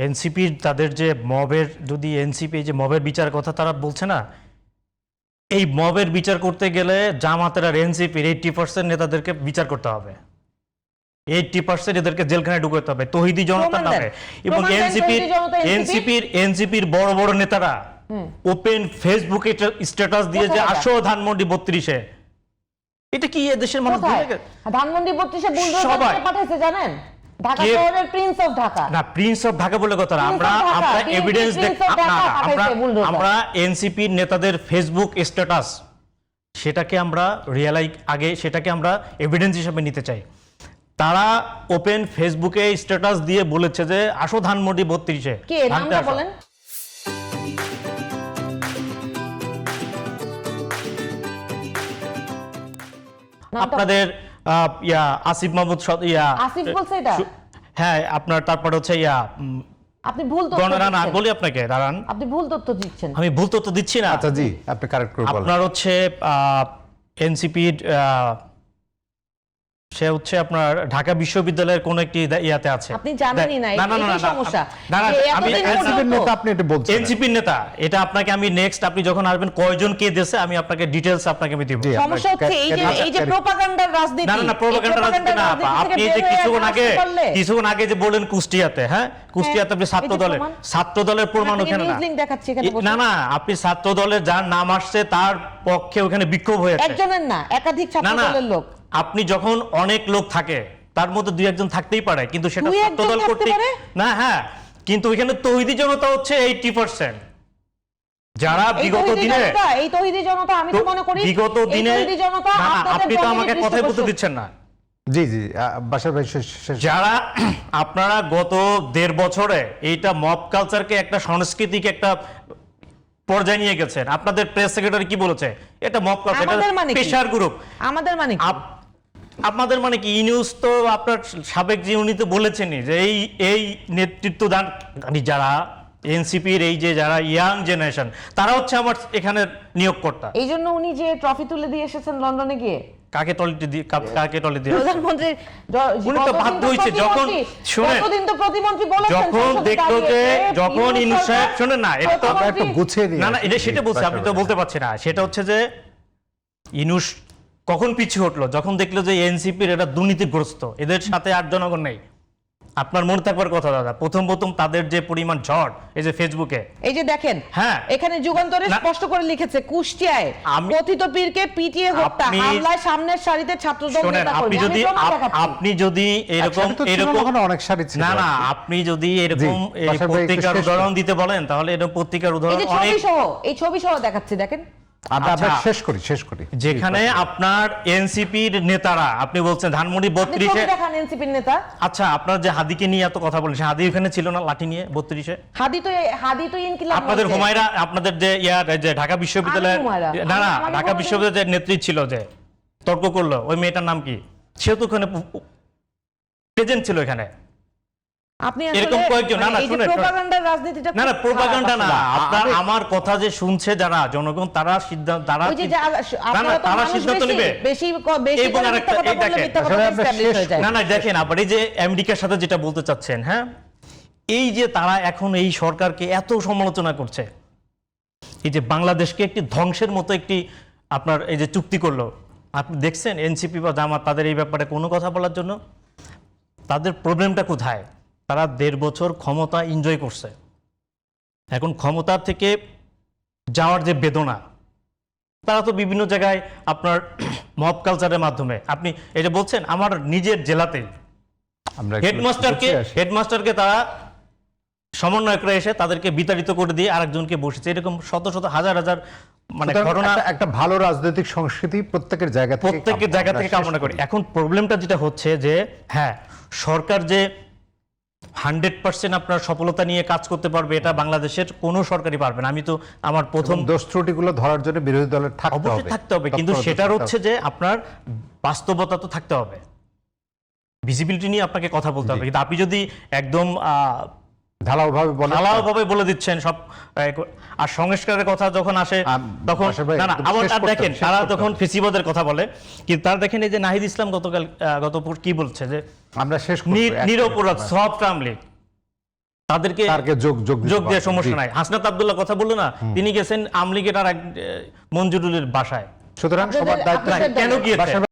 এনসিপির তাদের যে মবের যদি এনসিপি যে মবের বিচার কথা তারা বলছে না, এই মবের বিচার করতে গেলে জামাতের আর এনসিপির 80% নেতাদেরকে বিচার করতে হবে, 80% এদেরকে জেলখানায় ঢুকাতে হবে তৌহিদি জনতার নামে। এবং এনসিপির বড় বড় নেতারা ওপেন ফেসবুকে স্ট্যাটাস দিয়ে যে আসো ধানমন্ডি 32-এ, এটা কি দেশের মানুষ ধানমন্ডি 32-এ বুলডোজার পাঠাইছে জানেন? ঢাকা শহরের প্রিন্স অফ ঢাকা। না, প্রিন্স অফ ঢাকা বলে কথা না, আমরা এভিডেন্স আমরা এনসিপির নেতাদের ফেসবুক স্ট্যাটাস সেটাকে আমরা সেটাকে আমরা এভিডেন্স হিসেবে নিতে চাই। তারা ওপেন ফেসবুকে স্ট্যাটাস দিয়ে বলেছে যে আসো ধানমন্ডি 32-এ। কে নামটা বলেন? আপনাদের আসিফ মাহমুদ আসিফ বলছে এটা? হ্যাঁ, আপনার তারপর হচ্ছে আপনি ভুল তথ্য দিচ্ছেন। আমি বলি আপনাকে, দাঁড়ান, আপনি ভুল তথ্য দিচ্ছেন। আমি ভুল তথ্য দিচ্ছি না। আচ্ছা জি, আপনি কারেক্ট করে বলেন। আপনার হচ্ছে এনসিপির সে হচ্ছে আপনার ঢাকা বিশ্ববিদ্যালয়ের কোন একটি ইয়াতে আছে। আপনি জানেনই না, এই সমস্যা। আমি এনসিপির নেতা, আপনি এটা বলছেন। এনসিপির নেতা, এটা আপনাকে আমি নেক্সট আপনি যখন আসবেন কয়জন কে দেশে আমি আপনাকে ডিটেইলস আপনাকে আমি দেব। সমস্যা হচ্ছে এই যে প্রোপাগান্ডার রাজনীতি। না প্রোপাগান্ডার রাজনীতি না, আপনি যে কিছুক্ষণ আগে যে বলেন কুষ্টিয়াতে, হ্যাঁ কুষ্টিয়াতে আপনি ছাত্র দলের প্রমাণ ওখানে না, না আপনি ছাত্র দলের যার নাম আসছে তার পক্ষে ওখানে বিক্ষোভ হয়েছে। একজনের না, একাধিক ছাত্র দলের লোক। আপনি যখন অনেক লোক থাকে তার মধ্যে দুই একজন থাকতেই পারে, কিন্তু সেটা ছাত্র দল করতে না। হ্যাঁ, কিন্তু ওইখানে তৌহিদি জনতা হচ্ছে 80%। যারা বিগত দিনে এই তৌহিদি জনতা, আমি তো মনে করি বিগত দিনে আপনি তো আমাকে কথাই বলতে দিচ্ছেন না। জি জি, বাশার ভাই, যারা আপনারা গত 1.5 বছরে এইটা মব কালচারকে একটা সাংস্কৃতিক একটা পর্যায়ে নিয়ে গেছেন। আপনাদের প্রেস সেক্রেটারি কি বলেছে? এটা মব কালচার, এটা পেশার গ্রুপ। আমাদের মানে কি? আপনাদের মানে কি? নিউজ তো আপনার সাবেক যে উনি তো বলেছেনই যে এই নেতৃত্ব দান যারা এনসিপির এই যে যারা ইয়াং জেনারেশন তারা হচ্ছে আমার এখানে নিয়োগকর্তা। এই জন্য উনি যে ট্রফি তুলে দিয়ে এসেছেন লন্ডনে গিয়ে, কাকে টলি দিয়ে প্রধানমন্ত্রী উনি তো বাধ্য হয়েছে যখন শুনেন, কতদিন তো প্রতিমন্ত্রী বলেছেন, যখন দেখলো যে যখন ইউনূস সাহেব শুনেন না, এটা তো একটু গুছিয়ে দিন। না এটা সেটা বলছি, আপনি তো বলতে পারছেন না। সেটা হচ্ছে যে ইউনূস কখন পিছু হটলো, যখন দেখলো যে এনসিপির এটা দুর্নীতিগ্রস্ত, এদের সাথে আর জনগণ নেই। আপনার মনে থাকবার কথা দাদা, প্রথম তাদের যে পরিমাণ ঝড় এই যে ফেসবুকে, এই যে দেখেন, হ্যাঁ এখানে যুগান্তরে স্পষ্ট করে লিখেছে কুষ্টিয়ায় কথিত পীরকে পিটিয়ে হত্যা, হামলায় সামনের সারিতে ছাত্রদল নেতা কর্মী। আপনি যদি এরকম অনেক সারি ছিল না না, আপনি যদি এরকম পত্রিকার উদাহরণ দিতে বলেন তাহলে এরকম পত্রিকার উদাহরণ অনেক, এই ছবি সহ দেখাচ্ছি, দেখেন। আমরা শেষ করি যেখানে আপনার এনসিপির নেতারা, আপনি বলছেন ধানমন্ডি 32-এ দেখান এনসিপির নেতা। আচ্ছা, আপনার যে হাদিকে নিয়ে এত কথা বলেছেন, হাদি ওখানে ছিল না লাঠি নিয়ে 32-এ? হাদি তো ইনকিলাব, আপনাদের হুমায়রা, আপনাদের যে যে ঢাকা বিশ্ববিদ্যালয়ের না ঢাকা বিশ্ববিদ্যালয়ের নেত্রী ছিল যে তর্ক করলো, ওই মেয়েটার নাম কি? সেও তো ওখানে প্রেজেন্ট ছিল এখানে। আপনি এরকম কয়েকজন না শুনেন, প্রোপাগান্ডার রাজনীতিটা না প্রোপাগান্ডা না, আপনার আমার কথা যে শুনছে যারা জনগণ তারা সিদ্ধান্ত তারা সিদ্ধান্ত নেবে। না না দেখেন, আবার এই যে আমেরিকার সাথে যেটা বলতে চাচ্ছেন, হ্যাঁ এই যে তারা এখন এই সরকারকে এত সমালোচনা করছে, এই যে বাংলাদেশকে একটি ধ্বংসের মতো একটি আপনার এই যে চুক্তি করলো, আপনি দেখছেন এনসিপি বা জামাত তাদের এই ব্যাপারে কোনো কথা বলার জন্য? তাদের প্রবলেমটা কোথায়? তারা 1.5 বছর ক্ষমতা এনজয় করছে, এখন ক্ষমতা থেকে যাওয়ার যে বেদনা, তারা তো বিভিন্ন জায়গায় আপনার মব কালচারের মাধ্যমে, আপনি এটা বলছেন আমার নিজের জেলাতেই হেডমাস্টারকে তারা সমন্বয়করা এসে তাদেরকে বিতাড়িত করে দিয়ে আরেকজনকে বসেছে। এরকম শত হাজার মানে ঘটনা। একটা ভালো রাজনৈতিক সংস্কৃতি প্রত্যেকের জায়গা থেকে কামনা করি। এখন প্রবলেমটা যেটা হচ্ছে যে হ্যাঁ, সরকার যে 100% আপনার সফলতা নিয়ে কাজ করতে পারবে এটা বাংলাদেশের কোনো সরকারই পারবে না। আমি তো আমার প্রথম দোষ ত্রুটিগুলো ধরার জন্য বিরোধী দলের থাকতে হবে, কিন্তু সেটার হচ্ছে যে আপনার বাস্তবতা তো থাকতে হবে, ভিজিবিলিটি নিয়ে আপনাকে কথা বলতে হবে। কিন্তু আপনি যদি একদম ঢালাওভাবে বলে দিচ্ছেন সব, আর সংস্কারের কথা যখন আসে তখন আবার দেখেন তারা তখন ফেসিবাদের কথা বলে। কিন্তু তারা দেখেন এই যে নাহিদ ইসলাম গত কি বলছে যে আমরা শেষ নিরপরাধ সফট আমলি, তাদেরকে যোগ দিয়ে সমস্যা নাই। হাসনাত আব্দুল্লাহ কথা বললো না, তিনি গেছেন আমলিগের আর এক মঞ্জুরুলের বাসায়। সুতরাং সবার দায়িত্ব কেন গিয়েছে?